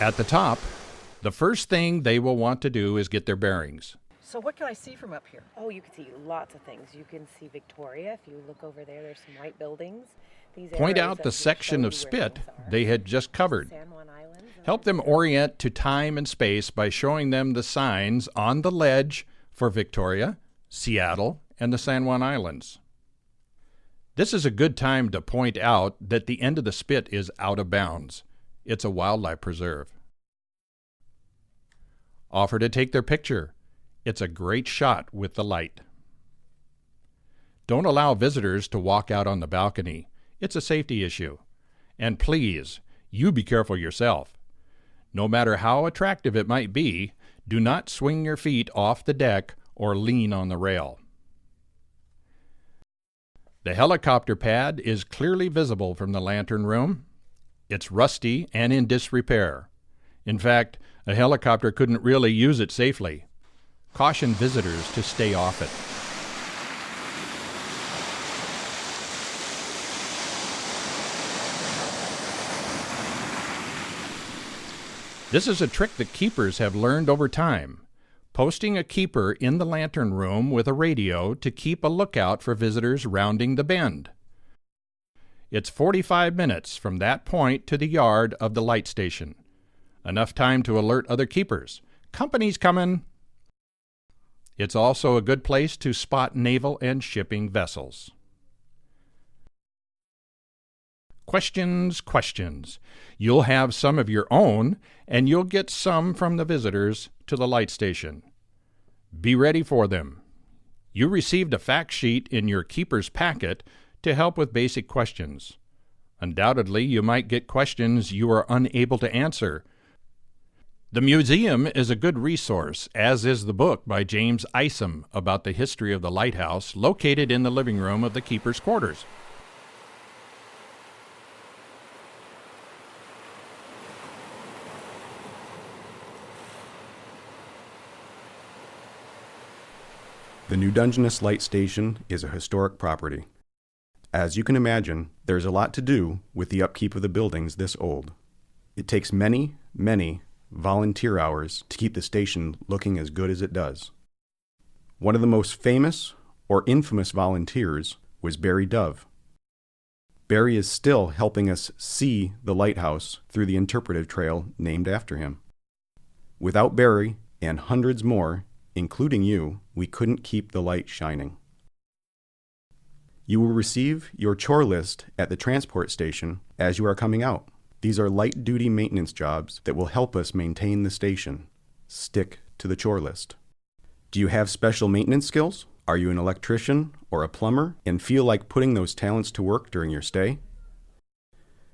At the top, the first thing they will want to do is get their bearings. So what can I see from up here? Oh, you can see lots of things. You can see Victoria. If you look over there, there's some white buildings. Point out the section of spit they had just covered. Help them orient to time and space by showing them the signs on the ledge for Victoria, Seattle, and the San Juan Islands. This is a good time to point out that the end of the spit is out of bounds. It's a wildlife preserve. Offer to take their picture. It's a great shot with the light. Don't allow visitors to walk out on the balcony. It's a safety issue. And please, you be careful yourself. No matter how attractive it might be, do not swing your feet off the deck or lean on the rail. The helicopter pad is clearly visible from the lantern room. It's rusty and in disrepair. In fact, a helicopter couldn't really use it safely. Caution visitors to stay off it. This is a trick that keepers have learned over time, posting a keeper in the lantern room with a radio to keep a lookout for visitors rounding the bend. It's 45 minutes from that point to the yard of the light station. Enough time to alert other keepers. Company's coming. It's also a good place to spot naval and shipping vessels. Questions, questions. You'll have some of your own, and you'll get some from the visitors to the light station. Be ready for them. You received a fact sheet in your keeper's packet to help with basic questions. Undoubtedly, you might get questions you are unable to answer. The museum is a good resource, as is the book by James Isom about the history of the lighthouse, located in the living room of the keeper's quarters. The new Dungeness Light Station is a historic property. As you can imagine, there's a lot to do with the upkeep of the buildings this old. It takes many, many volunteer hours to keep the station looking as good as it does. One of the most famous or infamous volunteers was Barry Dove. Barry is still helping us see the lighthouse through the interpretive trail named after him. Without Barry and hundreds more, including you, we couldn't keep the light shining. You will receive your chore list at the transport station as you are coming out. These are light-duty maintenance jobs that will help us maintain the station. Stick to the chore list. Do you have special maintenance skills? Are you an electrician or a plumber and feel like putting those talents to work during your stay?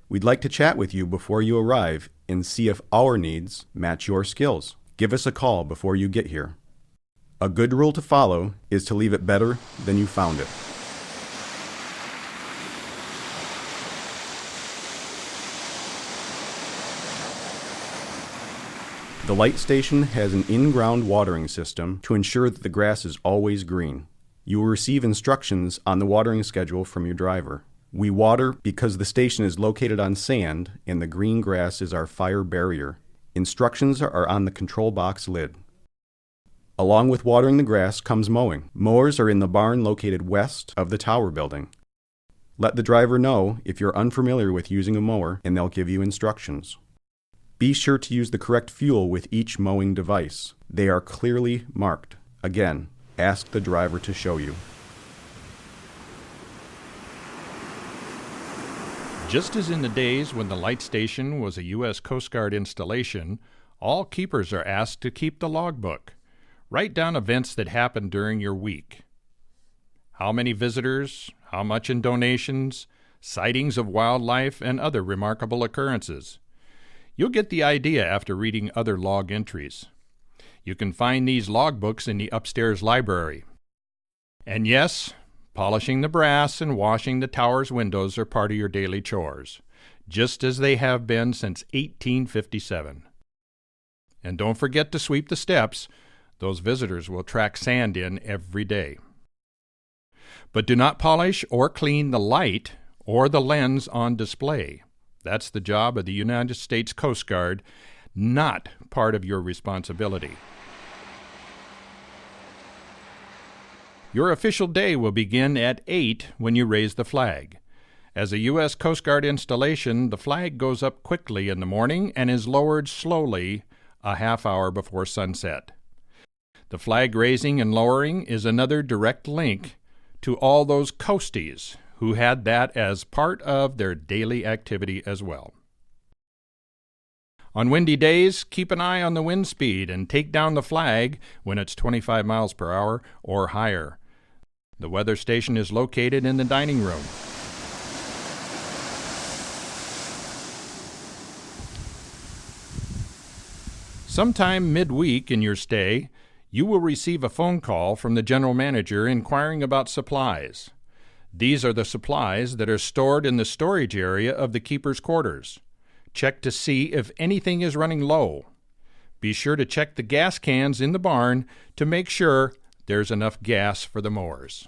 We'd like to chat with you before you arrive and see if our needs match your skills. Give us a call before you get here. A good rule to follow is to leave it better than you found it. The light station has an in-ground watering system to ensure that the grass is always green. You will receive instructions on the watering schedule from your driver. We water because the station is located on sand and the green grass is our fire barrier. Instructions are on the control box lid. Along with watering the grass comes mowing. Mowers are in the barn located west of the tower building. Let the driver know if you're unfamiliar with using a mower and they'll give you instructions. Be sure to use the correct fuel with each mowing device. They are clearly marked. Again, ask the driver to show you. Just as in the days when the light station was a U.S. Coast Guard installation, all keepers are asked to keep the logbook. Write down events that happened during your week. How many visitors, how much in donations, sightings of wildlife, and other remarkable occurrences. You'll get the idea after reading other log entries. You can find these logbooks in the upstairs library. And yes, polishing the brass and washing the tower's windows are part of your daily chores, just as they have been since 1857. And don't forget to sweep the steps. Those visitors will track sand in every day. But do not polish or clean the light or the lens on display. That's the job of the United States Coast Guard, not part of your responsibility. Your official day will begin at 8 when you raise the flag. As a U.S. Coast Guard installation, the flag goes up quickly in the morning and is lowered slowly a half hour before sunset. The flag raising and lowering is another direct link to all those coasties who had that as part of their daily activity as well. On windy days, keep an eye on the wind speed and take down the flag when it's 25 miles per hour or higher. The weather station is located in the dining room. Sometime midweek in your stay, you will receive a phone call from the general manager inquiring about supplies. These are the supplies that are stored in the storage area of the keeper's quarters. Check to see if anything is running low. Be sure to check the gas cans in the barn to make sure there's enough gas for the mowers.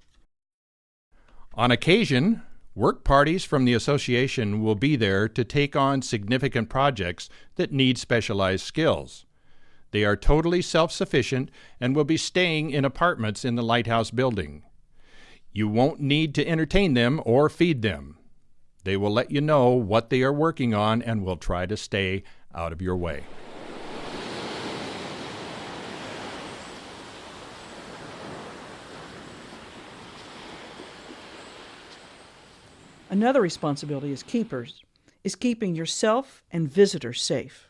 On occasion, work parties from the association will be there to take on significant projects that need specialized skills. They are totally self-sufficient and will be staying in apartments in the Lighthouse building. You won't need to entertain them or feed them. They will let you know what they are working on and will try to stay out of your way. Another responsibility as keepers is keeping yourself and visitors safe.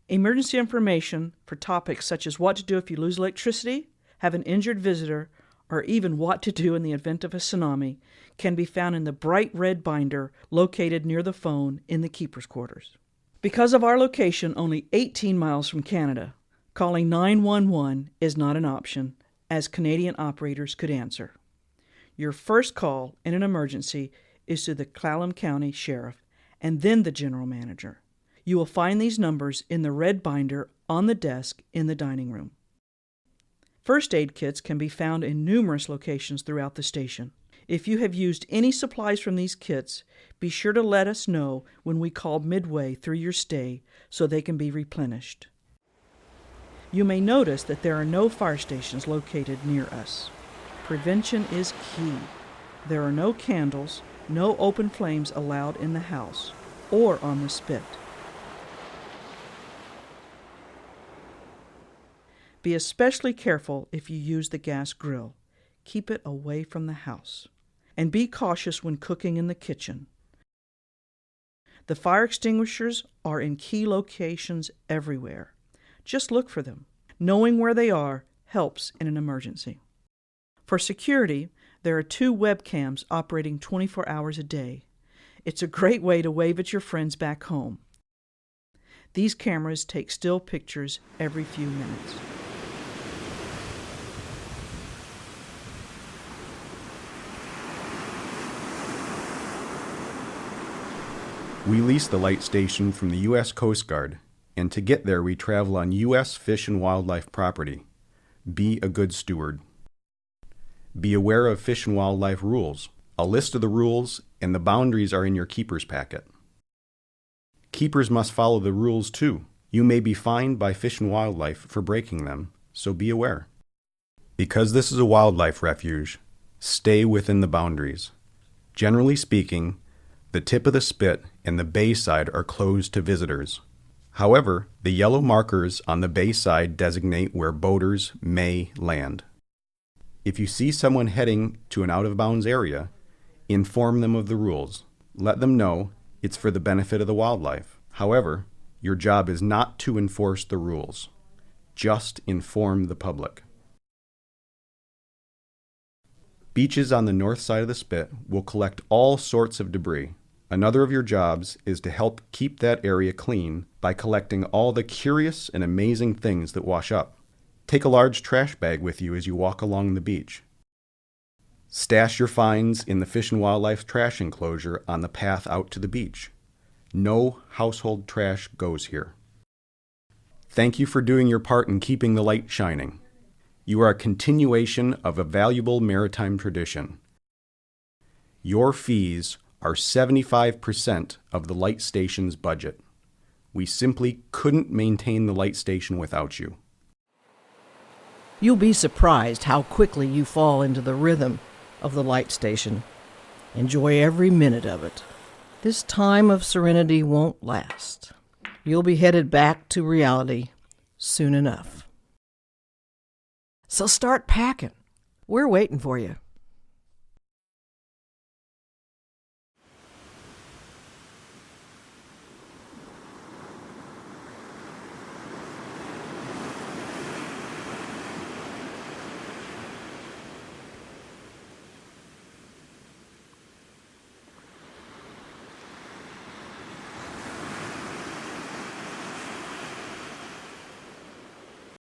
Emergency information for topics such as what to do if you lose electricity, have an injured visitor, or even what to do in the event of a tsunami can be found in the bright red binder located near the phone in the keeper's quarters. Because of our location only 18 miles from Canada, calling 911 is not an option, as Canadian operators could answer. Your first call in an emergency is to the Clallam County Sheriff and then the General Manager. You will find these numbers in the red binder on the desk in the dining room. First aid kits can be found in numerous locations throughout the station. If you have used any supplies from these kits, be sure to let us know when we call midway through your stay so they can be replenished. You may notice that there are no fire stations located near us. Prevention is key. There are no candles, no open flames allowed in the house or on the spit. Be especially careful if you use the gas grill. Keep it away from the house. And be cautious when cooking in the kitchen. The fire extinguishers are in key locations everywhere. Just look for them. Knowing where they are helps in an emergency. For security, there are 2 webcams operating 24 hours a day. It's a great way to wave at your friends back home. These cameras take still pictures every few minutes. We lease the light station from the U.S. Coast Guard, and to get there we travel on U.S. Fish and Wildlife property. Be a good steward. Be aware of Fish and Wildlife rules. A list of the rules and the boundaries are in your keeper's packet. Keepers must follow the rules too. You may be fined by Fish and Wildlife for breaking them, so be aware. Because this is a wildlife refuge, stay within the boundaries. Generally speaking, the tip of the spit and the bay side are closed to visitors. However, the yellow markers on the bay side designate where boaters may land. If you see someone heading to an out-of-bounds area, inform them of the rules. Let them know it's for the benefit of the wildlife. However, your job is not to enforce the rules. Just inform the public. Beaches on the north side of the spit will collect all sorts of debris. Another of your jobs is to help keep that area clean by collecting all the curious and amazing things that wash up. Take a large trash bag with you as you walk along the beach. Stash your finds in the Fish and Wildlife trash enclosure on the path out to the beach. No household trash goes here. Thank you for doing your part in keeping the light shining. You are a continuation of a valuable maritime tradition. Your fees are 75% of the light station's budget. We simply couldn't maintain the light station without you. You'll be surprised how quickly you fall into the rhythm of the light station. Enjoy every minute of it. This time of serenity won't last. You'll be headed back to reality soon enough. So start packing. We're waiting for you.